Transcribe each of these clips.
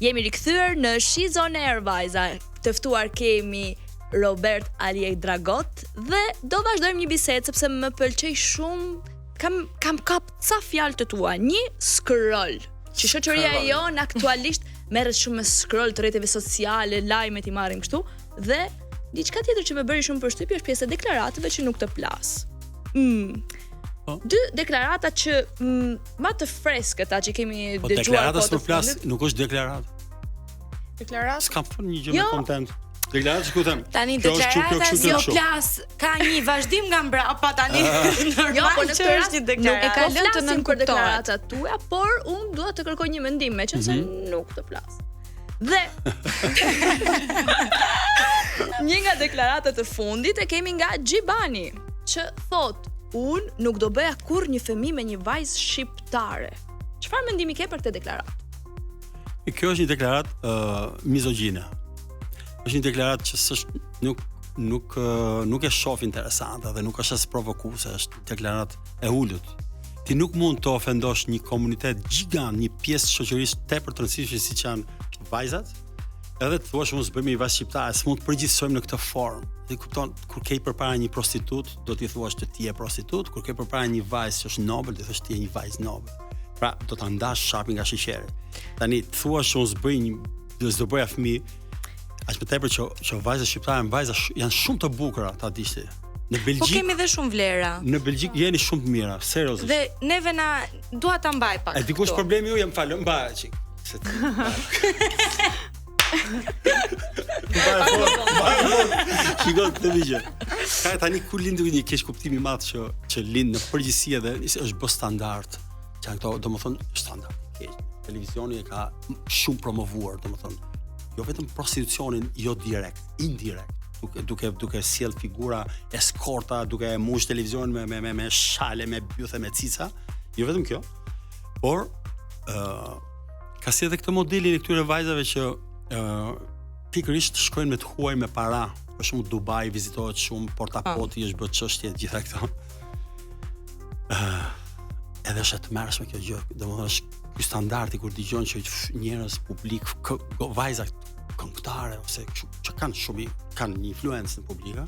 Jemi rikthyer në She's on Air vajza. Të ftuar kemi Robert Aliej Dragot dhe do vazhdojmë një bisedë sepse më pëlqej shumë. Kam kap ca fjalë të tua. Një, scroll. Që shoqëria jon aktualisht merret shumë me scroll të rrjeteve sociale, lajmet i marrim kështu dhe diçka tjetër që më bëri shumë përshtypje është pjesa e deklaratave që nuk të plas. Dy deklarata që më të freskëta që kemi dëgjuar. Deklarata s'u plas, nuk është deklaratë. Deklaratë? S'kam thënë një gjë me kontent. Deklaratë që ku them. Tani deklarata jo plas, ka një vazhdim nga mbrapa tani. Jo, po në këtë rast nuk e ka lënë të nënkuptohet deklaratat tuaja, por unë dua të kërkoj një mendim meqense nuk të plas. Dhe një nga deklaratat e fundit e kemi nga Gjibani, që thot: unë nuk do bëja kur një fëmijë me një vajzë shqiptare. Çfarë mendimi ke për këtë deklaratë? Kjo është një deklaratë mizogjine. Është një deklaratë që nuk e shoh interesante dhe nuk është as provokuese, është deklaratë e ulët. Ti nuk mund të ofendosh një komunitet gjigant, një pjesë të shoqërisë tepër të rëndësishme siç janë vajzat, edhe të thuash mos bëjmë një vajzë shqiptare, s'mund të përgjithësojmë në këtë formë. Ti kupton, kur ke përpara një prostitut, do t'i thuash që ti je prostitut, kur ke përpara një vajzë që është nobel, do t'i thosh ti je një vajzë nobel. Pra, do ta ndash shapin nga sheqeri. Tani thuash unë s'do bëja fëmijë, aq më tepër që vajzat shqiptare janë shumë të bukura, ta dish ti. Në Belgjik. Po kemi dhe shumë vlera. Në Belgjik jeni shumë të mira, seriozisht. Dhe neve na dua ta mbaj pak. E dikush problemi ju, jam falë, mbaj çik. Se ti. Shikoj të vijë. Ka tani ku lindu një keq kuptim i madh që lind në përgjithësi edhe është bë standard. Që këto domethënë standard. Keq. Televizioni e ka shumë promovuar, domethënë jo vetëm prostitucionin jo direkt, indirekt. Duke sjell figura eskorta, duke mush televizionin me shale, me bythe, me cica. Jo vetëm kjo, por ka si edhe këtë modelin e këtyre vajzave që pikërisht shkojnë me të huaj me para. Për shembull Dubai vizitohet shumë, portapoti është bërë çështje gjitha këto. Edhe është e tmerrshme kjo gjë. Domethënë është ky standardi kur dëgjon që njerëz publik, vajza këngëtare ose që kanë një influencë në publika,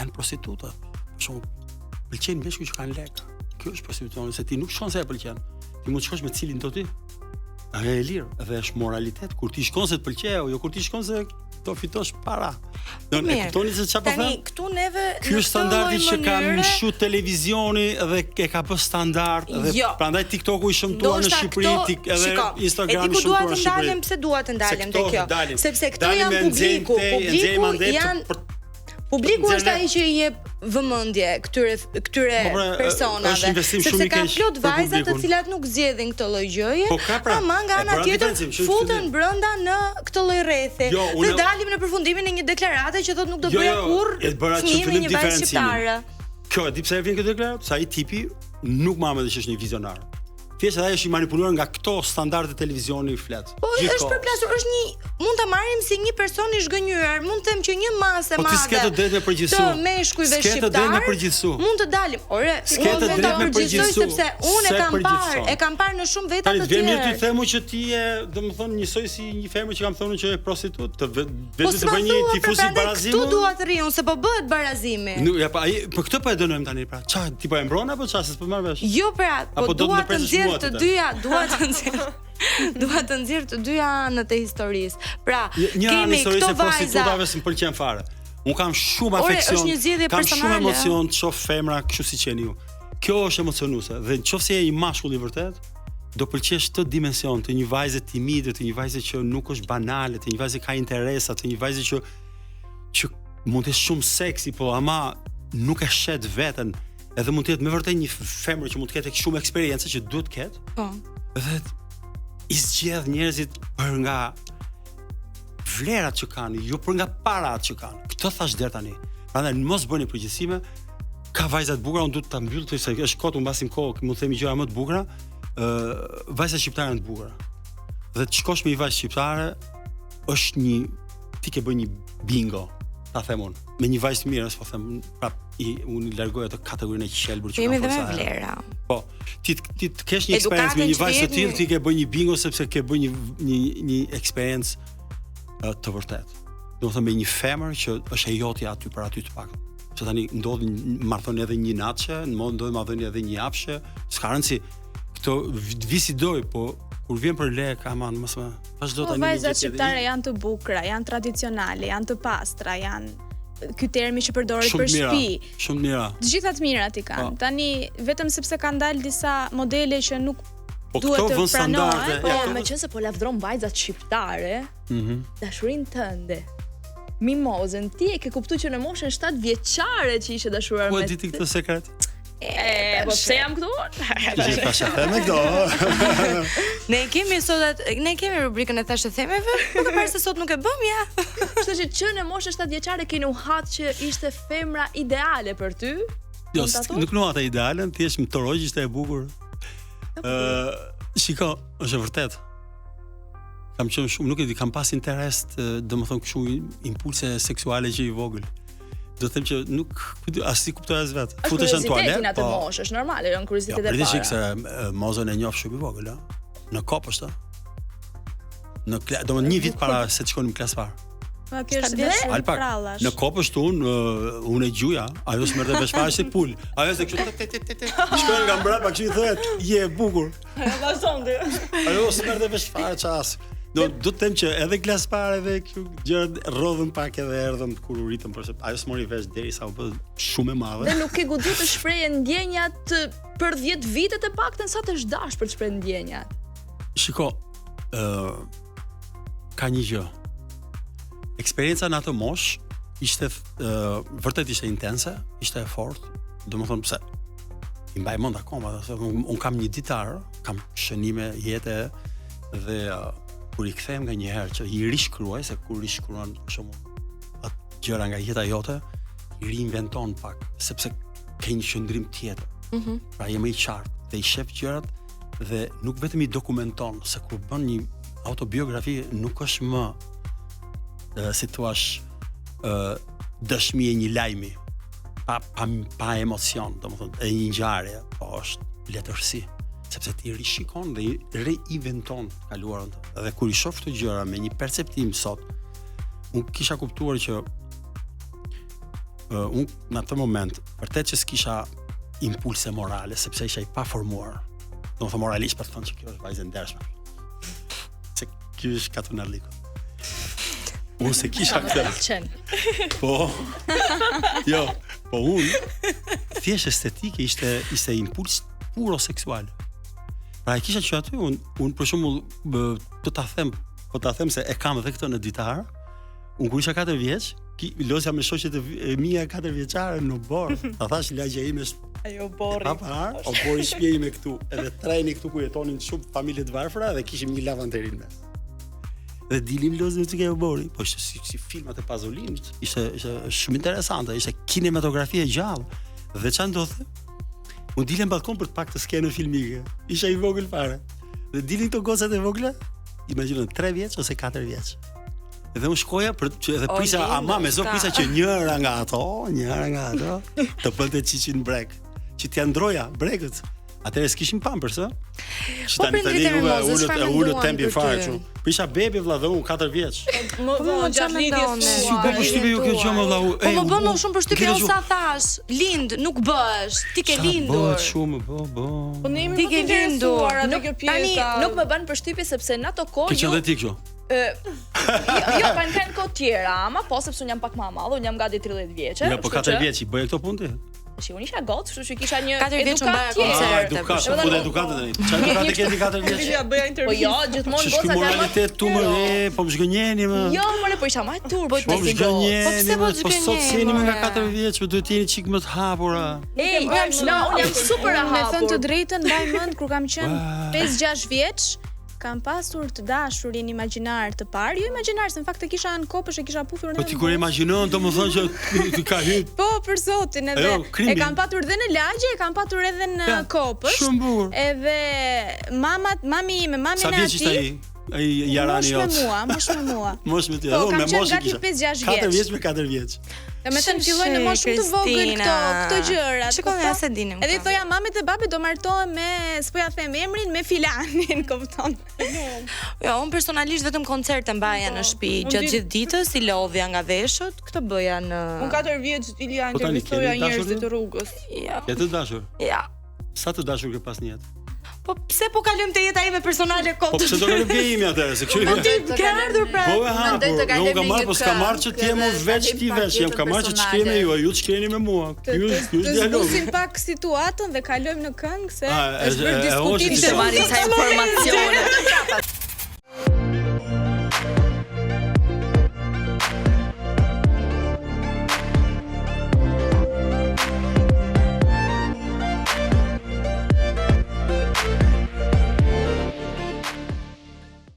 janë prostituta. Për shembull, pëlqejnë meshkuj që kanë lekë. Kjo është prostitucioni, se ti nuk shkon se e pëlqen. Ti mund të shkosh me cilin do ti. E lirë, edhe është moralitet kur ti shkon se të pëlqeu, jo kur ti shkon se do fitosh para. Do e kuptoni se çfarë po them? Tani këtu neve ky është standardi që ka mshu televizioni dhe e ka bë standard dhe prandaj TikToku i shëmtuar në Shqipëri, edhe Instagrami i shëmtuar në Shqipëri. Pse dua të ndalem te kjo? Sepse këto janë publiku janë publiku është ai që i jep vëmendje këtyre personave, sepse ka plot vajza të cilat nuk zgjedhin këtë lloj gjëje, ama nga ana tjetër futen brenda në këtë lloj rrethi. Dhe dalim në përfundimin e një deklarate që thotë nuk do bëja kurrë fëmijë me një vajzë shqiptare. Kjo e di pse vjen këtë deklaratë, sa ai tipi nuk më që është një vizionar. Thjesht ai është i manipuluar nga këto standarde televizioni i flet. Po është përplasur, është mund ta marrim si një person i zgënjur, mund të them që një masë e madhe. Po ti s'ke të drejtë me përgjithësu. Të meshkujve shqiptar. Mund të dalim. Ore, s'ke të drejtë me përgjithësu sepse unë e kam parë në shumë veta të tjerë. Vjen mirë ti themu që ti je, domethënë, njësoj si një femër që kam thënë që je prostitut, vetë të bëj një tifuz i barazimit. Ktu dua të rriun se po bëhet barazimi. Nuk, ja pa, po këtë po e dënojmë tani pra. Ç'a ti po e mbron apo ç'a se s'po marr vesh? Jo pra, po dua të nxjerr të dyja, dua të nxjerr të dyja anët e historisë. Pra, kemi këto vajza që m'pëlqen fare. Un kam shumë afeksion, kam shumë emocion të shoh femra kështu siç jeni ju. Kjo është emocionuese dhe nëse je i mashkull i vërtet, do pëlqesh këtë dimension të një vajze timide, të një vajze që nuk është banale, të një vajze ka interesa, të një vajze që mund të jetë shumë seksi, po ama nuk e shet veten. Edhe mund të jetë me vërtet një femër që mund të ketë shumë eksperiencë që duhet të ketë. Po. Dhe i zgjedh njerëzit për nga vlerat që kanë, jo për nga parat që kanë. Këtë thash deri tani. Prandaj mos bëni përgjithësime. Ka vajza të bukura, unë duhet ta mbyll se është kot, un mbasim kohë, mund të themi gjëra më të bukura. Vajza shqiptare janë të bukura. Dhe të shkosh me një vajzë shqiptare është ti ke bën një bingo. Ta them unë, me një vajzë të mirë, s'po them, prap unë i largoj ato kategorinë e qelbur që kemi dhe me vlera. Po, ti të kesh një eksperiencë me një vajzë të tillë, ti ke bën një bingo sepse ke bën një eksperiencë të vërtetë. Do të thënë me një femër që është e jotja aty për aty të paktën. Se tani ndodhin marrëdhënie edhe një natëshe, ndodhin marrëdhënie edhe një japshe, s'ka rëndsi. Këto visi doj, po kur vjen për lek, aman, mos më vazhdo tani. Vajzat shqiptare janë të bukura, janë tradicionale, janë të pastra, janë ky termi që përdoret për shtëpi. Shumë mira. Të gjitha të mirat i kanë. Tani vetëm sepse kanë dalë disa modele që nuk duhet të pranohen, po meqense po lavdron vajzat shqiptare, dashurinë tënde. Mimozën, ti e ke kuptuar që në moshën 7 vjeçare që ishe dashuruar me. Po di ti këtë sekret? Po pse jam këtu? Ti pasha theme këto. Ne kemi rubrikën e thashë themeve, por para se sot nuk e bëm ja. Kështu që në moshën 7 vjeçare keni u hat që ishte femra ideale për ty? Jo, nuk nuhata ideale, thjesht më toroj që ishte e bukur. Shiko, është e vërtet. Kam qenë shumë, nuk e di, kam pas interes, domethënë kështu impulse seksuale që i vogël. Do të them që nuk as si kuptoj as vet. Futesh në tualet, po. Është normale, janë kuriozitet e para. Jo, se mozën e njoh shumë i vogël, a? Në kopësht, a? Domethënë një vit para se të shkonim në klasë parë. Po kjo është dashuri prallash. Në kopësht unë e gjuja, ajo s'merrte vesh fare si pul. Ajo se kështu shkon nga mbrapa kështu i thotë, "Je e bukur." Ajo vazhdonte. Ajo s'merrte vesh fare ças. Do të them që edhe klasë parë edhe kështu gjërat rrodhën pak edhe erdhëm kur u ritëm, por ajo s'mori vesh derisa u bë shumë e madhe. Dhe nuk ke guxu të shprehje ndjenjat për 10 vite të paktën sa të dash për të shprehur ndjenjat. Shiko, ka një gjë. Eksperienca në atë moshë ishte vërtet ishte intense, ishte e fortë. Domethënë pse i mbaj mend akoma, un kam një ditar, kam shënime jete dhe kur i kthem nga një herë që i rishkruaj, se kur rishkruan për shembull atë gjëra nga jeta jote, i reinventon pak, sepse ke një qëndrim tjetër. Pra je më i qartë dhe i shef gjërat dhe nuk vetëm i dokumenton, se kur bën një autobiografi nuk është më si thua dëshmi e një lajmi pa emocion, domethënë e një ngjarje, po është letërsi, sepse ti rishikon dhe i reinventon kaluarën tënde. Dhe kur i shoh këto gjëra me një perceptim sot, unë kisha kuptuar që unë në atë moment vërtet që s'kisha impulse morale, sepse isha i paformuar. Domethënë moralisht për të thënë që kjo është vajzë e ndershme. Se kjo është katunarliku. Unë se kisha këtë. Po. Jo, po unë thjesht estetike ishte impuls puro seksual. Pra e kisha që aty unë për shembull po ta them se e kam edhe këtë në ditar. Unë kur isha 4 vjeç, losja me shoqet e mia 4 vjeçare në borë. Ta thash lagja ime është ajo borri. O borri shtëpia ime këtu, edhe treni këtu ku jetonin shumë familje të varfëra dhe kishim një lavanderin mes. Dhe dilim lozën që ke borri, po ishte si filmat e Pazolinit, ishte shumë interesante, ishte kinematografi e gjallë. Dhe çan ndodhte? Unë dilem në balkon për të pak të skenën filmike. Isha i vogël fare. Dhe dilin këto gocat e vogla, imagjino 3 vjeç ose 4 vjeç. Dhe unë shkoja për që edhe prisa me zot prisa që njëra nga ato të bënte çiçin brek, që t'ia ndroja brekët. Atëherë s'kishim pampers, ë? Që tani ulët tempi fare kështu. Prisha bebi vëlla dhe unë 4 vjeç. Më vonë gjatë lidhjes. Si po përshtypje ju kjo gjë më vëlla? Po më bën më shumë përshtypje sa thash, lind, nuk bësh, ti ke lindur. Bëhet shumë, po. Po ne jemi të interesuar atë kjo pjesa. Tani nuk më bën përshtypje sepse në ato kohë jo. Ke qenë ti kështu? Jo, kanë kohë tjera, ama po sepse un jam pak më e madhe, un jam gati 30 vjeçë. Jo, po 4 vjeç i bëj këto punë ti? Si unë isha gocë, kështu që kisha një edukat tjetër. Edukat, po edukatë tani. Çfarë edukatë ke ti 4 vjeç? Ja bëja intervistë. Po jo, gjithmonë gocat janë. Moralitet tu më, po më zgënjeni më. Jo, more, po isha më turp, po të zgënjeni. Po pse po zgënjeni? Po sot jeni më nga 4 vjeç, po duhet jeni çik më të hapura. Unë jam super e hapur. Me thënë të drejtën, mbaj mend kur kam qenë 5-6 vjeç. Kam pasur të dashurin imagjinar të parë, jo imagjinar, se në fakt e kisha në kopësh, e kisha pufur në. Po ti kur imagjinon, domethënë që ti ka hyrë. Po, për zotin, edhe e kam patur edhe në lagje, e kam patur edhe në kopësh. Shumë bukur. Edhe mami ime, mamin e ati. Sa vjeç ishte ai? Ai Jarani jot. Mosh me mua. Mosh me ty. Po, kam qenë gati 5-6 vjeç. 4 vjeç me 4 vjeç. Me thënë fillojnë në moshë shumë të vogël këto gjëra. Shikoj ja se dinim. Edhe thoja mamit e babit do martohen me, s'po ja them emrin, me filanin, kupton. Jo, unë personalisht vetëm koncerte mbaja në shtëpi gjatë gjithë ditës, i lodhja nga veshët, këtë bëja në. Unë 4 vjet Ilja intervistoja njerëzit të rrugës. Ke të dashur? Ja. Sa të dashur ke pas në jetë? Po pse po kalojmë te jeta ime personale kot? Po pse do kalojmë imi atë, se kështu. Po ti ke ardhur pra. Po unë kam marrë, po s'ka marrë që ti më veç ti veç, jam kam marrë që ç'kemi ju ç'keni me mua. Ju dialog. Zbusim pak situatën dhe kalojmë në këngë se është bërë diskutim të marrim sa informacione.